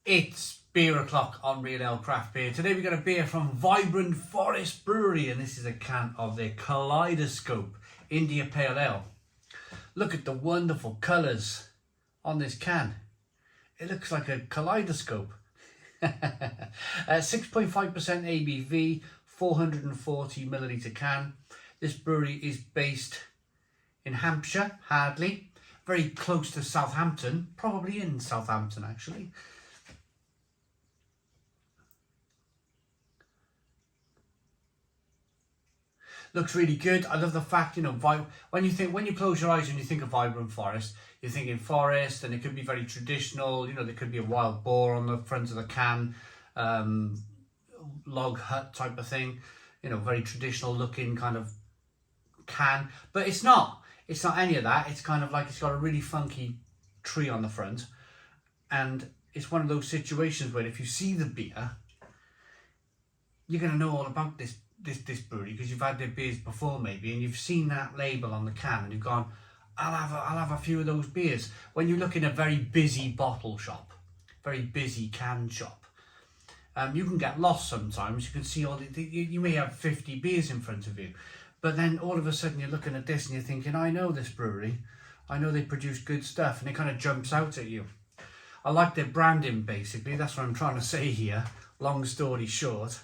It's beer o'clock on Real Ale Craft Beer. Today we got a beer from Vibrant Forest Brewery, and this is a can of their Kaleidoscope India Pale Ale. Look at the wonderful colours on this can. It looks like a kaleidoscope. 6.5% ABV, 440 milliliter can. This brewery is based in Hampshire, Hardley, very close to Southampton, probably in Southampton actually. Looks really good. I love the fact, when you close your eyes and you think of Vibrant Forest, you're thinking forest, and it could be very traditional. There could be a wild boar on the front of the can, log hut type of thing. Very traditional looking kind of can, but it's not. It's not any of that. It's kind of like it's got a really funky tree on the front, and it's one of those situations where if you see the beer, you're going to know all about this brewery because you've had their beers before maybe, and you've seen that label on the can and you've gone, I'll have a few of those beers. When you look in a very busy bottle shop, very busy can shop, you can get lost sometimes. You can see you may have 50 beers in front of you, but then all of a sudden you're looking at this and you're thinking, I know this brewery, I know they produce good stuff, and it kind of jumps out at you. I like their branding basically, that's what I'm trying to say here, long story short.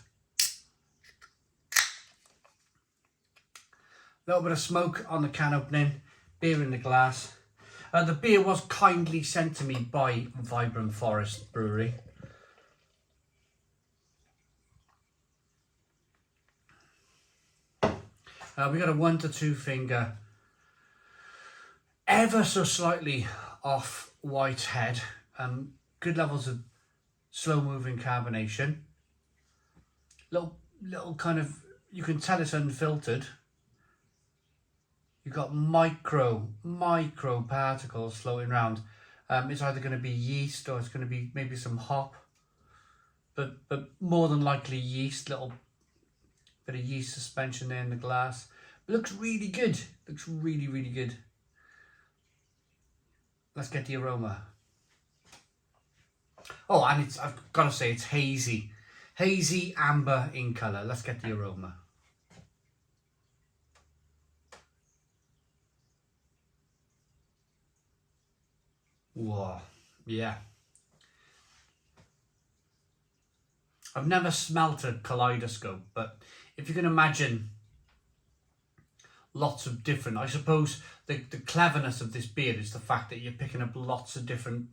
A little bit of smoke on the can opening, beer in the glass. The beer was kindly sent to me by Vibrant Forest Brewery. We got a 1 to 2 finger, ever so slightly off white head. Good levels of slow moving carbonation. Little kind of, you can tell it's unfiltered. You've got micro particles floating around. It's either going to be yeast or it's going to be maybe some hop, but more than likely yeast. Little bit of yeast suspension there in the glass. It looks really good. Looks really good. Let's get the aroma. Oh, and I've got to say it's hazy amber in colour. Let's get the aroma. Whoa, yeah. I've never smelt a kaleidoscope, but if you can imagine lots of different, I suppose the cleverness of this beer is the fact that you're picking up lots of different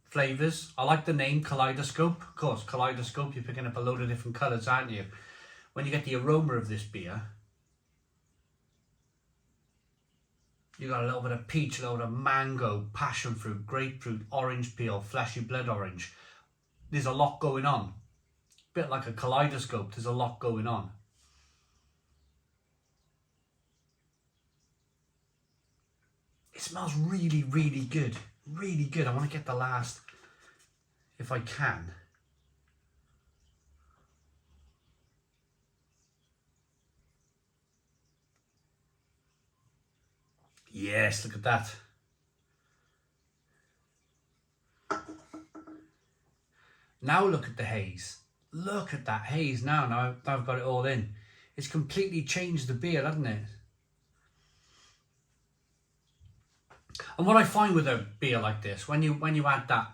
flavours. I like the name Kaleidoscope. Of course, Kaleidoscope, you're picking up a load of different colours, aren't you? When you get the aroma of this beer, you got a little bit of peach, a little bit of mango, passion fruit, grapefruit, orange peel, fleshy blood orange. There's a lot going on. A bit like a kaleidoscope, there's a lot going on. It smells really good. Really good. I want to get the last, if I can. Yes, look at that. Now look at the haze. Look at that haze now. Now I've got it all in. It's completely changed the beer, hasn't it? And what I find with a beer like this, when you add that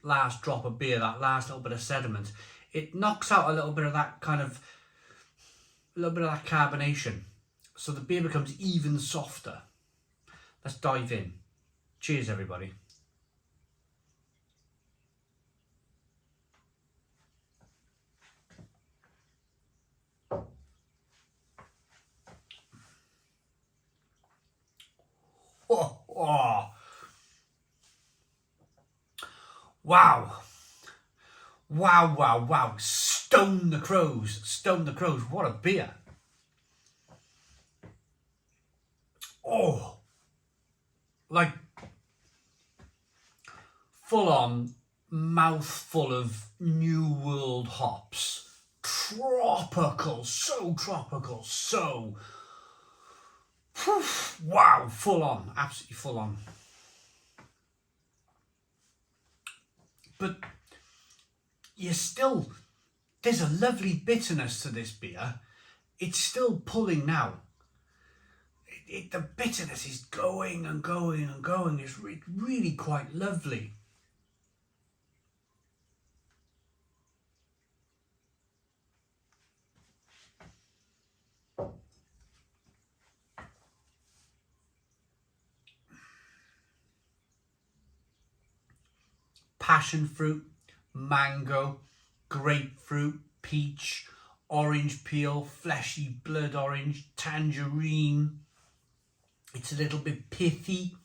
last drop of beer, that last little bit of sediment, it knocks out a little bit of that carbonation. So the beer becomes even softer. Let's dive in. Cheers, everybody. Oh. Wow. Stone the crows. What a beer. Oh, like full on mouthful of New World hops. Tropical, so wow, full on, absolutely full on. but there's a lovely bitterness to this beer. It's still pulling now. The bitterness is going and going and going. It's really quite lovely. Passion fruit, mango, grapefruit, peach, orange peel, fleshy blood orange, tangerine. It's a little bit pithy.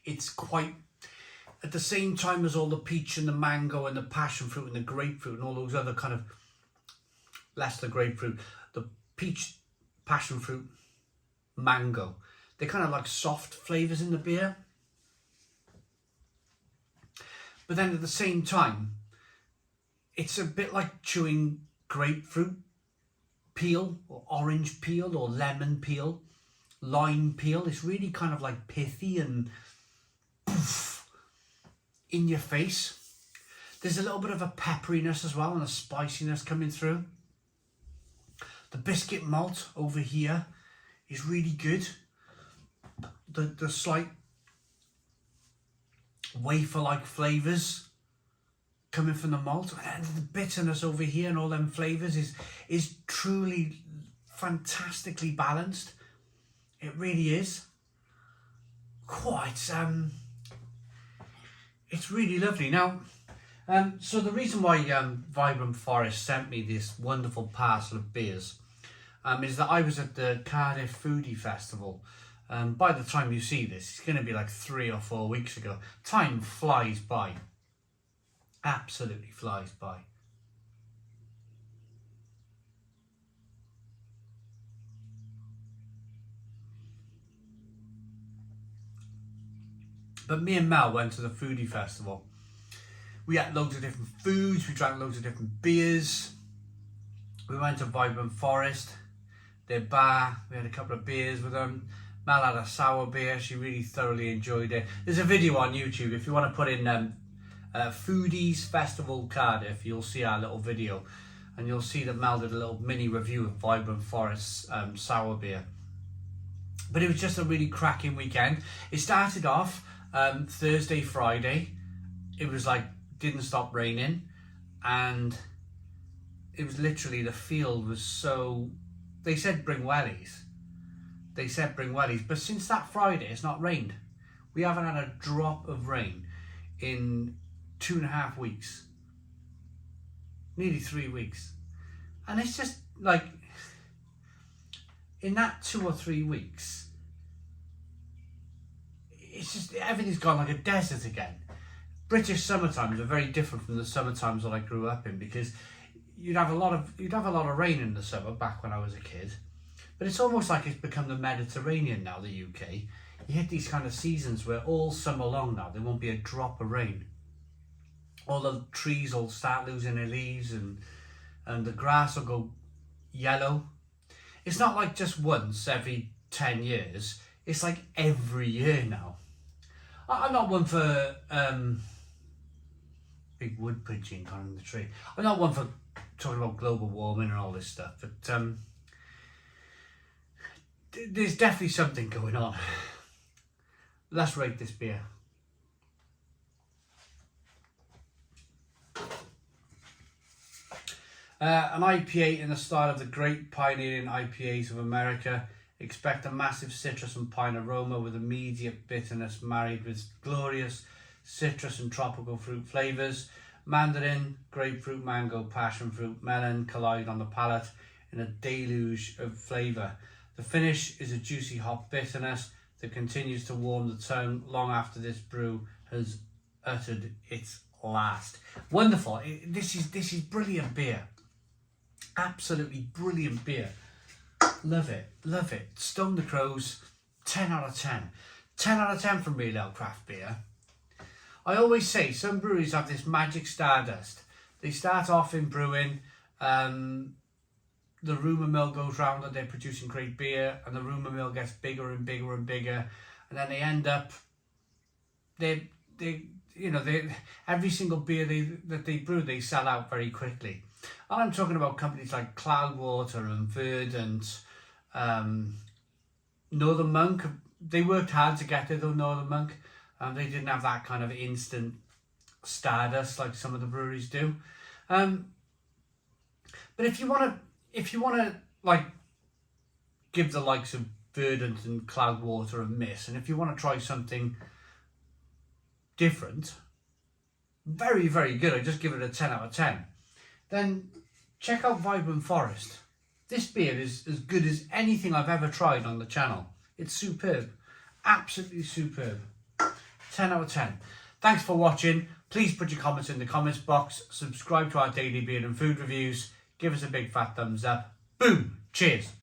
It's quite, at the same time as all the peach and the mango and the passion fruit and the grapefruit and all those other kind of, less the grapefruit, the peach, passion fruit, mango. They're kind of like soft flavours in the beer. But then at the same time, it's a bit like chewing grapefruit peel or orange peel or lemon peel, lime peel. It's really kind of like pithy and poof, in your face. There's a little bit of a pepperiness as well and a spiciness coming through. The biscuit malt over here is really good. The slight wafer-like flavours coming from the malt, and the bitterness over here and all them flavours is truly fantastically balanced. It really is. It's really lovely. Now, so the reason why Vibrant Forest sent me this wonderful parcel of beers is that I was at the Cardiff Foodie Festival. By the time you see this, it's going to be like 3 or 4 weeks ago. Time flies by. Absolutely flies by. But me and Mel went to the Foodie Festival. We ate loads of different foods, we drank loads of different beers. We went to Vibrant Forest, their bar, we had a couple of beers with them. Mel had a sour beer, she really thoroughly enjoyed it. There's a video on YouTube, if you want to put in Foodies Festival Cardiff, you'll see our little video. And you'll see that Mel did a little mini review of Vibrant Forest's sour beer. But it was just a really cracking weekend. It started off Thursday, Friday. It was like, didn't stop raining. And it was literally, the field was so, they said bring wellies. But since that Friday, it's not rained. We haven't had a drop of rain in 2.5 weeks. Nearly 3 weeks. And it's just like, in that 2 or 3 weeks, it's just, everything's gone like a desert again. British summertimes are very different from the summertimes that I grew up in, because you'd have a lot of rain in the summer back when I was a kid. But it's almost like it's become the Mediterranean now, the UK. You hit these kind of seasons where all summer long now there won't be a drop of rain. All the trees will start losing their leaves and the grass will go yellow. It's not like just once every 10 years. It's like every year now. I'm not one for big wood pigeon climbing the tree. I'm not one for talking about global warming and all this stuff, but there's definitely something going on. Let's rate this beer. An IPA in the style of the great pioneering IPAs of America. Expect a massive citrus and pine aroma with immediate bitterness married with glorious citrus and tropical fruit flavours. Mandarin, grapefruit, mango, passion fruit, melon collide on the palate in a deluge of flavour. The finish is a juicy hop bitterness that continues to warm the tongue long after this brew has uttered its last. Wonderful. This is brilliant beer. Absolutely brilliant beer. Love it. Love it. Stone the Crows, 10 out of 10. 10 out of 10 from Real Ale Craft Beer. I always say some breweries have this magic stardust. They start off in brewing, the rumour mill goes round that they're producing great beer, and the rumour mill gets bigger and bigger and bigger, and then they end up, it's you know, every single beer that they brew, they sell out very quickly. And I'm talking about companies like Cloudwater and Verdant, Northern Monk. They worked hard to get there though, Northern Monk. They didn't have that kind of instant stardust like some of the breweries do. But if you want to like give the likes of Verdant and Cloudwater a miss, and if you want to try something different, very, very good, I just give it a 10 out of 10, then check out Vibrant Forest. This beer is as good as anything I've ever tried on the channel. It's superb, absolutely superb. 10 out of 10. Thanks for watching. Please put your comments in the comments box, subscribe to our daily beer and food reviews, give us a big fat thumbs up. Boom, cheers.